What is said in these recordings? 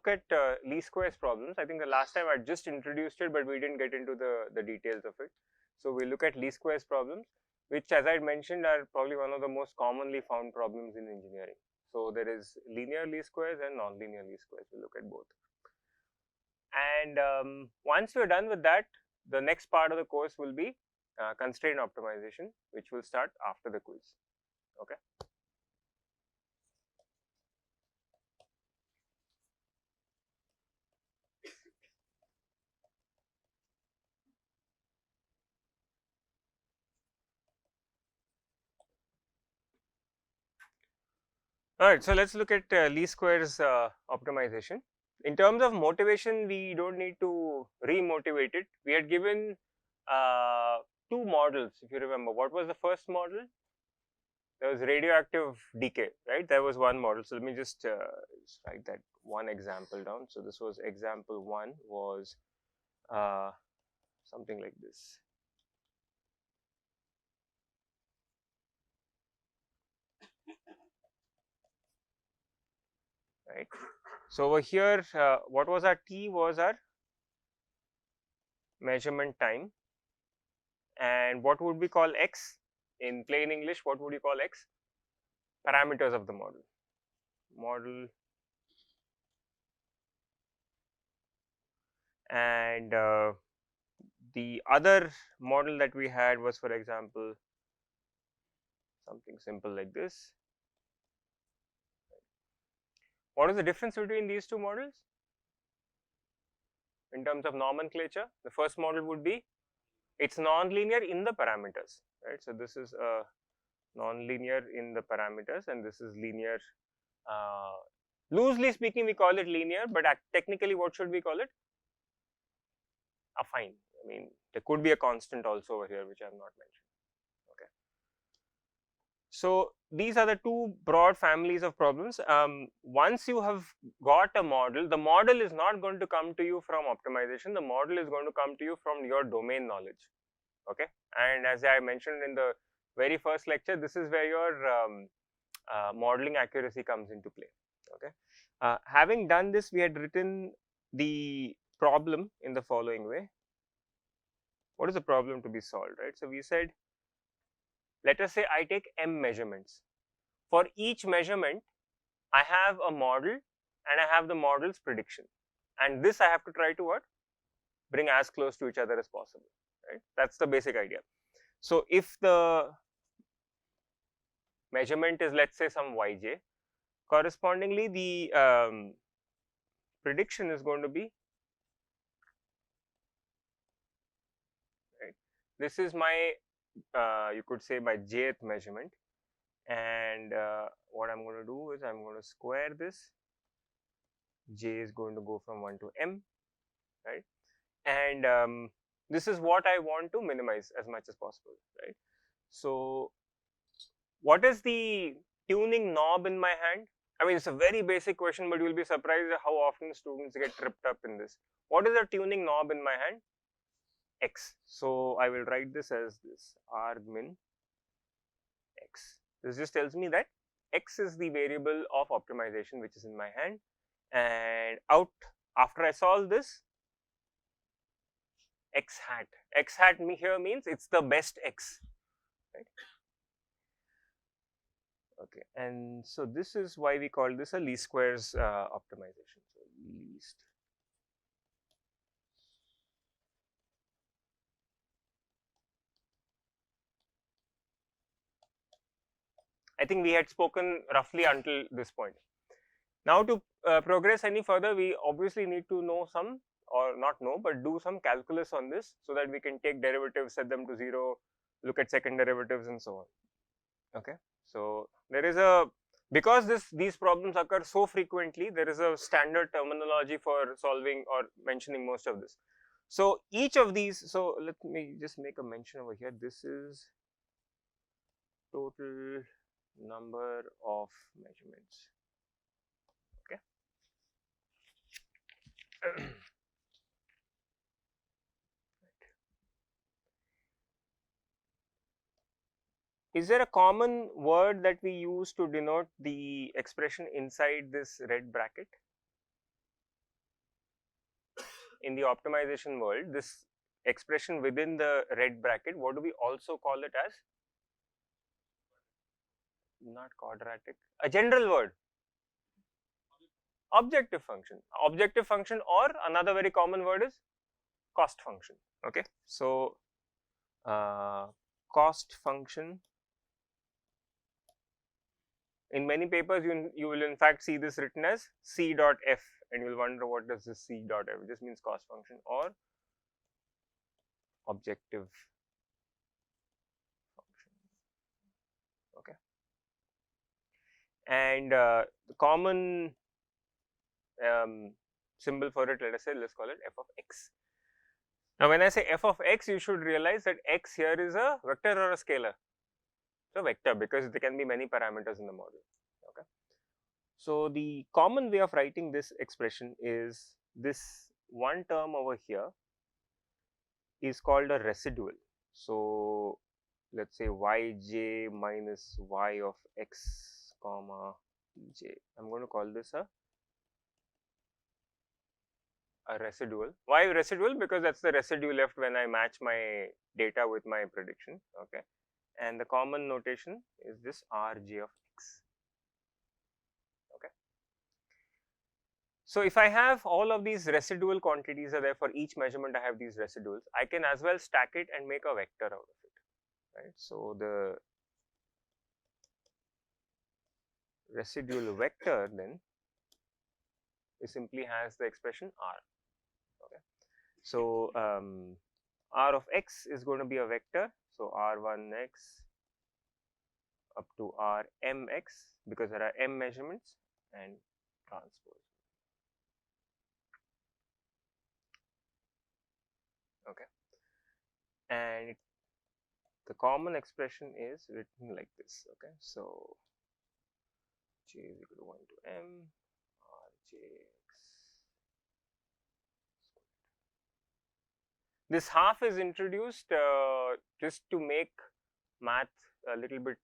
look at least squares problems. I think the last time I just introduced it, but we didn't get into the details of it. So we look at least squares problems, which, as I mentioned, are probably one of the most commonly found problems in engineering. So there is linear least squares and non-linear least squares. We look at both. And once we are done with that, the next part of the course will be constraint optimization, which will start after the quiz. Okay. Alright, so let's look at least squares optimization. In terms of motivation, we don't need to re-motivate it. We had given two models, if you remember. What was the first model? There was radioactive decay, right? There was one model. So let me just write that one example down. So this was example one, was something like this. Right. So over here, what was our T? Was our measurement time. And what would we call X? In plain English, what would you call X? Parameters of the model. And the other model that we had was, for example, something simple like this. What is the difference between these two models? In terms of nomenclature, the first model would be, it's non-linear in the parameters, right? So this is a non-linear in the parameters, and this is linear. Loosely speaking, we call it linear, but technically, what should we call it? Affine. I mean, there could be a constant also over here, which I have not mentioned. Okay. So these are the two broad families of problems. Once you have got a model, the model is not going to come to you from optimization. The model is going to come to you from your domain knowledge. Okay. And as I mentioned in the very first lecture, this is where your modeling accuracy comes into play. Okay. Having done this, we had written the problem in the following way. What is the problem to be solved, right? So we said, let us say I take m measurements. For each measurement, I have a model and I have the model's prediction, and this I have to try to what? Bring as close to each other as possible, right? That's the basic idea. So if the measurement is, let's say, some yj, correspondingly the prediction is going to be, right? This is my you could say my jth measurement, and what I'm going to do is I'm going to square this. J is going to go from 1 to m, right? And this is what I want to minimize as much as possible, right? So what is the tuning knob in my hand? I mean, it's a very basic question, but you will be surprised at how often students get tripped up in this. What is the tuning knob in my hand? X. So I will write this as this, argmin x. This just tells me that x is the variable of optimization which is in my hand, and out after I solve this, x hat here means it's the best x, right? Okay, and so this is why we call this a least squares optimization. So least. I think we had spoken roughly until this point. Now to progress any further, we obviously need to know some, or not know, but do some calculus on this, so that we can take derivatives, set them to 0, look at second derivatives and so on. Okay. So there is a, because these problems occur so frequently, there is a standard terminology for solving or mentioning most of this. So each of these, so let me just make a mention over here. This is total number of measurements. Okay. Is there a common word that we use to denote the expression inside this red bracket? in the optimization world, this expression within the red bracket, what do we also call it as? Not quadratic, a general word. Objective function. Objective function, or another very common word is cost function. Okay, so cost function. In many papers, you will in fact see this written as C dot F, and you will wonder what does this C dot F. This means cost function or objective function. Okay, and the common symbol for it, let us say, let's call it f of x. Now, when I say f of x, you should realize that x here is a vector or a scalar. So, vector, because there can be many parameters in the model. Okay. So, the common way of writing this expression is this one term over here is called a residual. So, let us say yj minus y of x comma j. I am going to call this a residual. Why residual? Because that's the residue left when I match my data with my prediction. Okay, and the common notation is this rj of x. Okay, so if I have all of these residual quantities are there for each measurement, I have these residuals. I can as well stack it and make a vector out of it. Right. So the residual vector then it simply has the expression r. Okay. So r of x is going to be a vector. So r1x up to rmx, because there are m measurements, and transpose. Okay. And the common expression is written like this. Okay. So j is equal to 1 to m rjx. This half is introduced just to make math a little bit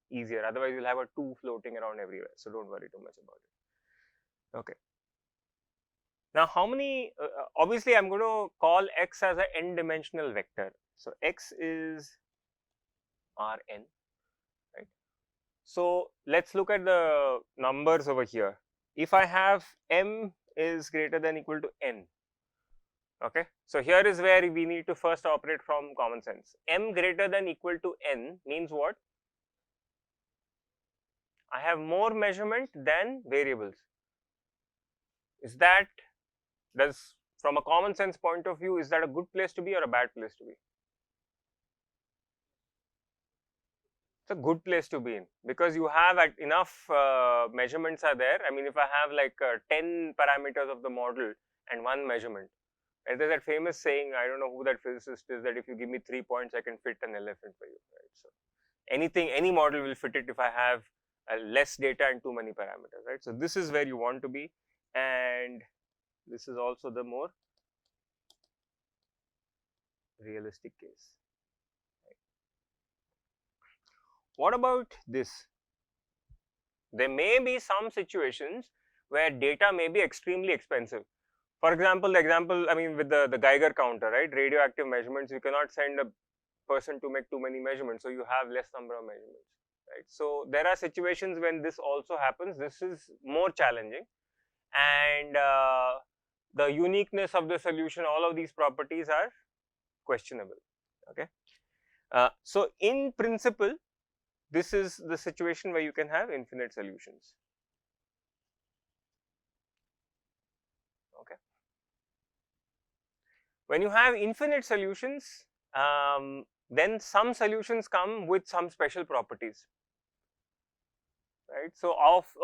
easier. Otherwise, you'll have a 2 floating around everywhere. So don't worry too much about it. Okay. Now, how many? Obviously, I'm going to call x as an n-dimensional vector. So x is Rn, right? So let's look at the numbers over here. If I have m is greater than equal to n, okay, so here is where we need to first operate from common sense. M greater than equal to n means what? I have more measurement than variables. Is that, from a common sense point of view, is that a good place to be or a bad place to be? It's a good place to be in, because you have enough measurements are there. I mean, if I have like 10 parameters of the model and one measurement, and there's that famous saying, I don't know who that physicist is, that if you give me 3 points, I can fit an elephant for you, right? So any model will fit it if I have less data and too many parameters, right? So this is where you want to be, and this is also the more realistic case. Right? What about this? There may be some situations where data may be extremely expensive. For example, I mean, with the Geiger counter, right? Radioactive measurements, you cannot send a person to make too many measurements, so you have less number of measurements, right? So there are situations when this also happens. This is more challenging, and the uniqueness of the solution, all of these properties are questionable. Okay, so in principle, this is the situation where you can have infinite solutions. Okay. When you have infinite solutions, then some solutions come with some special properties, right? So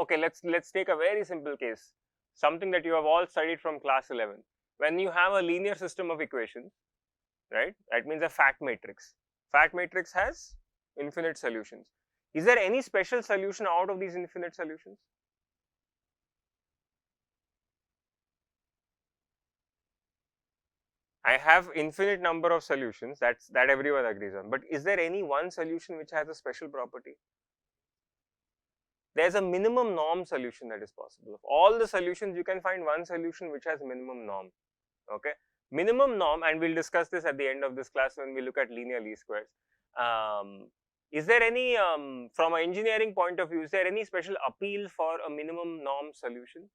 okay, let's take a very simple case, something that you have all studied from class 11. When you have a linear system of equations, right, that means a fact matrix. Fact matrix has infinite solutions. Is there any special solution out of these infinite solutions? I have infinite number of solutions, that everyone agrees on, but is there any one solution which has a special property? There's a minimum norm solution that is possible. Of all the solutions, you can find one solution which has minimum norm. Okay, minimum norm, and we'll discuss this at the end of this class when we look at linear least squares. Is there any, from an engineering point of view, is there any special appeal for a minimum norm solution?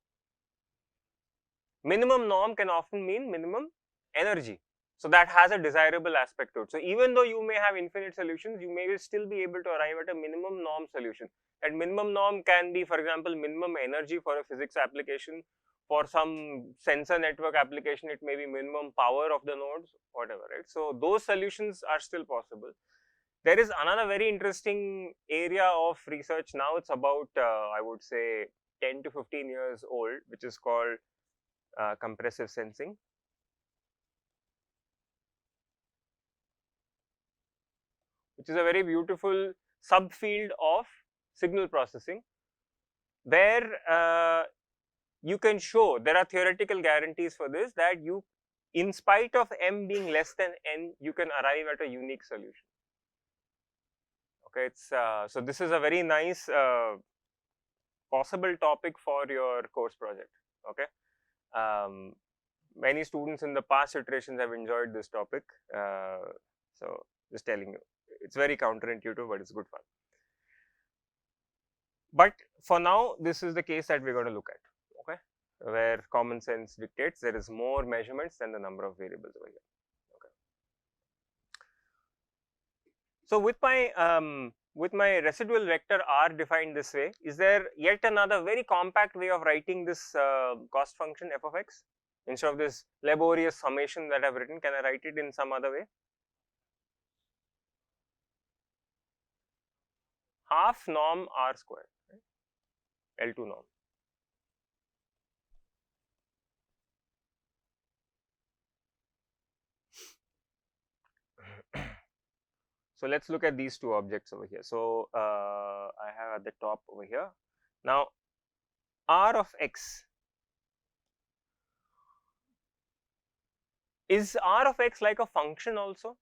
Minimum norm can often mean minimum energy. So that has a desirable aspect to it. So even though you may have infinite solutions, you may still be able to arrive at a minimum norm solution. That minimum norm can be, for example, minimum energy for a physics application. For some sensor network application, it may be minimum power of the nodes, whatever, right? So those solutions are still possible. There is another very interesting area of research now. It's about, I would say, 10 to 15 years old, which is called compressive sensing. Which is a very beautiful subfield of signal processing, where you can show, there are theoretical guarantees for this, that you, in spite of m being less than n, you can arrive at a unique solution. Okay, it's so this is a very nice possible topic for your course project. Okay, many students in the past iterations have enjoyed this topic. So just telling you, it's very counterintuitive, but it's good fun. But for now, this is the case that we're going to look at, okay, where common sense dictates there is more measurements than the number of variables over here. Okay. So with my residual vector r defined this way, is there yet another very compact way of writing this cost function f of x? Instead of this laborious summation that I've written, can I write it in some other way? Half norm r square, right? L2 norm. So let's look at these two objects over here. So I have at the top over here. Now r of x, is r of x like a function also?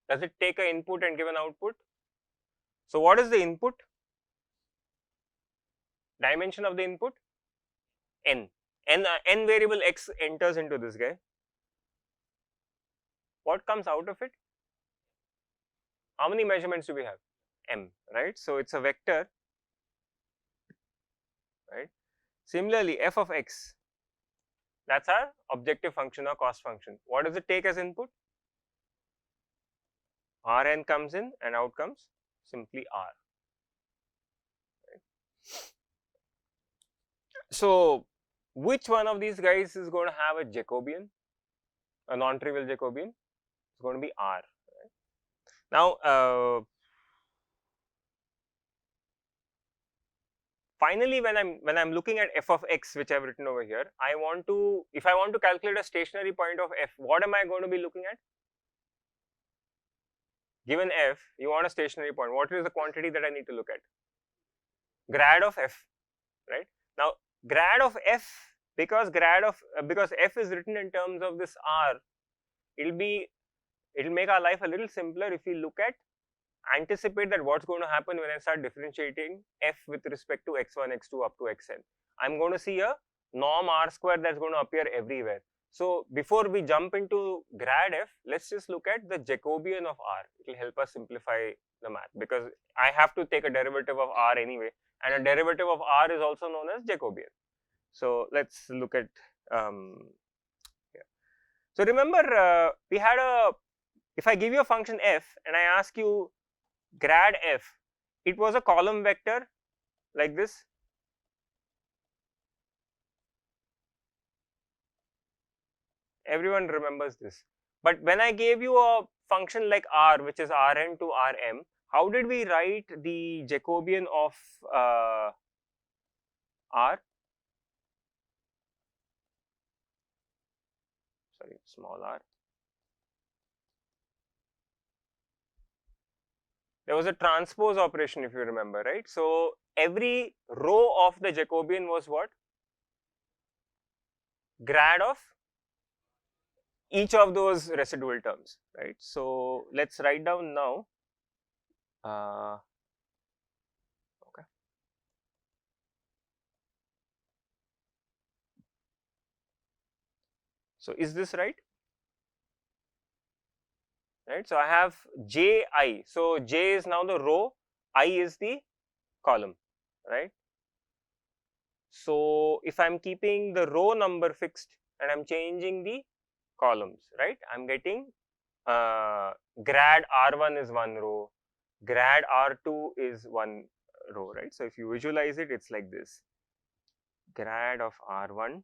Does it take an input and give an output? So what is the input? Dimension of the input? N. N variable x enters into this guy. What comes out of it? How many measurements do we have? M, right? So it's a vector, right? Similarly, f of x, that's our objective function or cost function. What does it take as input? Rn comes in and out comes simply r. Right? So which one of these guys is going to have a Jacobian, a non-trivial Jacobian? It's going to be r. Right? Now finally, when I'm looking at f of x, which I've written over here, I want to, if I want to calculate a stationary point of f, what am I going to be looking at? Given f, you want a stationary point. What is the quantity that I need to look at? Grad of f, right? Now grad of f, because f is written in terms of this r, it'll make our life a little simpler if we look at, anticipate that what's going to happen when I start differentiating f with respect to x1, x2 up to xn. I'm going to see a norm r square that's going to appear everywhere. So before we jump into grad f, let's just look at the Jacobian of r. It will help us simplify the math, because I have to take a derivative of r anyway, and a derivative of r is also known as Jacobian. So let's look at here. So remember, we had if I give you a function f and I ask you grad f, it was a column vector like this. Everyone remembers this. But when I gave you a function like r, which is rn to rm, how did we write the Jacobian of r? Sorry, small r. There was a transpose operation, if you remember, right? So every row of the Jacobian was what? Grad of each of those residual terms, right? So let's write down now. Okay. So, is this right? Right. So, I have J I. So, J is now the row, I is the column, right. So, if I am keeping the row number fixed and I am changing the columns, right, I am getting grad R1 is one row, grad R2 is one row, right. So, if you visualize it, it's like this, grad of R1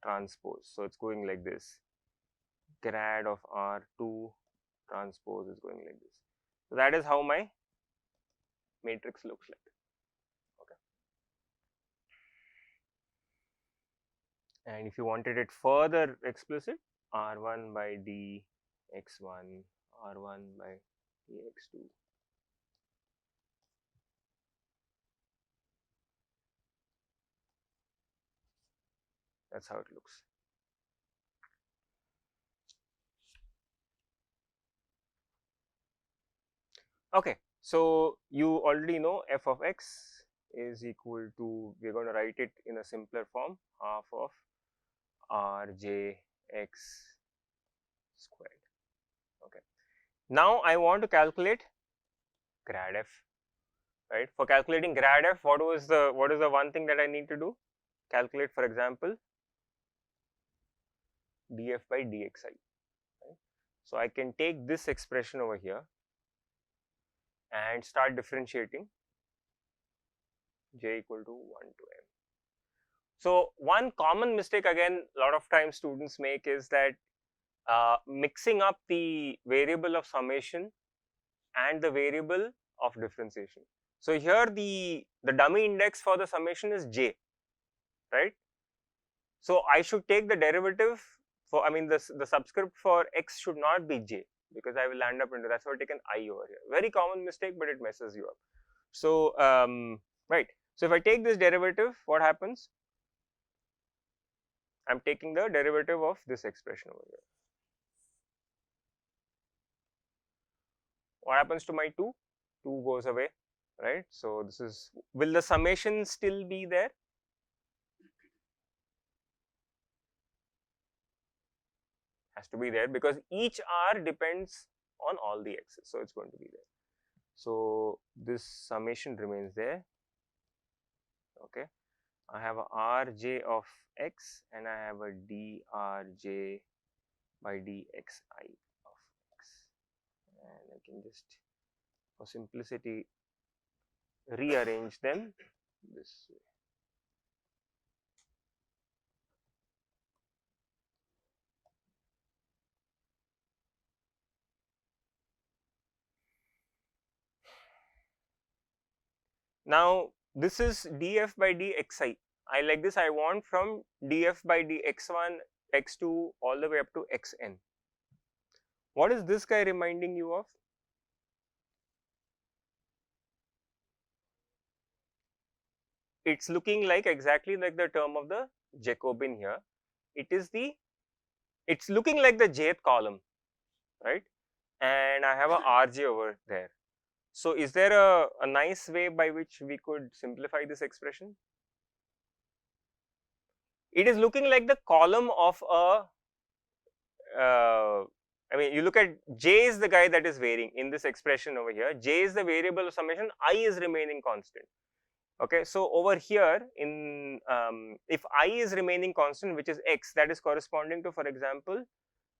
transpose. So, it's going like this, grad of R2 transpose is going like this. So, that is how my matrix looks like. And if you wanted it further explicit, R1 by D x1, R1 by D x2. That's how it looks. Okay, so you already know f of x is equal to, we are going to write it in a simpler form, half of rj x squared. Okay. Now I want to calculate grad f, right? For calculating grad f, what is the one thing that I need to do? Calculate, for example, df by dxi. Right? So I can take this expression over here and start differentiating j equal to 1 to m. So one common mistake again a lot of times students make is that mixing up the variable of summation and the variable of differentiation. So here the dummy index for the summation is j, right? So I should take the derivative for, I mean the subscript for x should not be j, because I will land up into, that's why I've taken I over here. Very common mistake, but it messes you up. So right, so if I take this derivative, what happens? I'm taking the derivative of this expression over here. What happens to my 2? 2 goes away, right? So this is, will the summation still be there? Has to be there, because each r depends on all the x's, so it's going to be there. So this summation remains there. Okay, I have a rj of x and I have a drj by dxi of x, and I can just, for simplicity, rearrange them this way. Now this is df by dxi. I like this, I want from df by dx1, x2 all the way up to xn. What is this guy reminding you of? It's looking like exactly like the term of the Jacobian here. It's looking like the jth column, right? And I have a rj over there. So is there a nice way by which we could simplify this expression? It is looking like the column of a, I mean, you look at j is the guy that is varying in this expression over here. J is the variable of summation, I is remaining constant. Okay, so over here in if I is remaining constant, which is x, that is corresponding to, for example,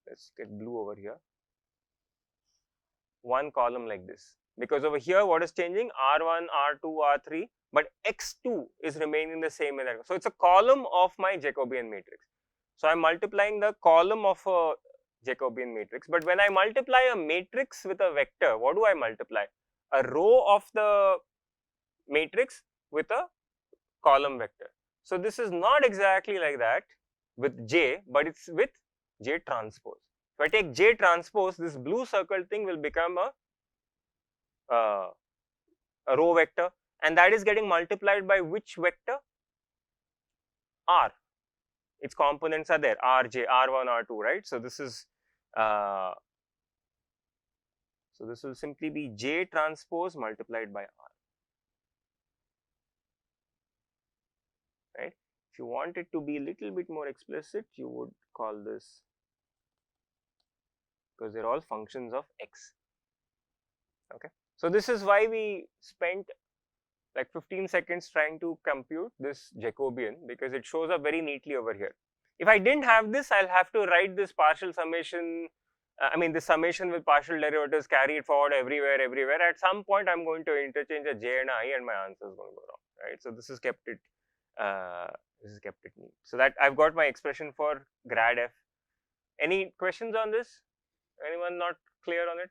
let's get blue over here, one column like this, because over here what is changing? R1, R2, R3, but x2 is remaining the same in that. So it's a column of my Jacobian matrix. So I'm multiplying the column of a Jacobian matrix, but when I multiply a matrix with a vector, what do I multiply? A row of the matrix with a column vector. So this is not exactly like that with J, but it's with J transpose. If I take J transpose, this blue circle thing will become a row vector, and that is getting multiplied by which vector? R. Its components are there, Rj, R1, R2, right? So this is so this will simply be J transpose multiplied by R, right? If you want it to be a little bit more explicit, you would call this because they're all functions of x. Okay, so this is why we spent like 15 seconds trying to compute this Jacobian, because it shows up very neatly over here. If I didn't have this, I'll have to write this partial summation, this summation with partial derivatives, carry it forward everywhere. At some point, I'm going to interchange a j and a I, and my answer is going to go wrong, right? So this has kept it, neat. So that I've got my expression for grad f. Any questions on this? Anyone not clear on it?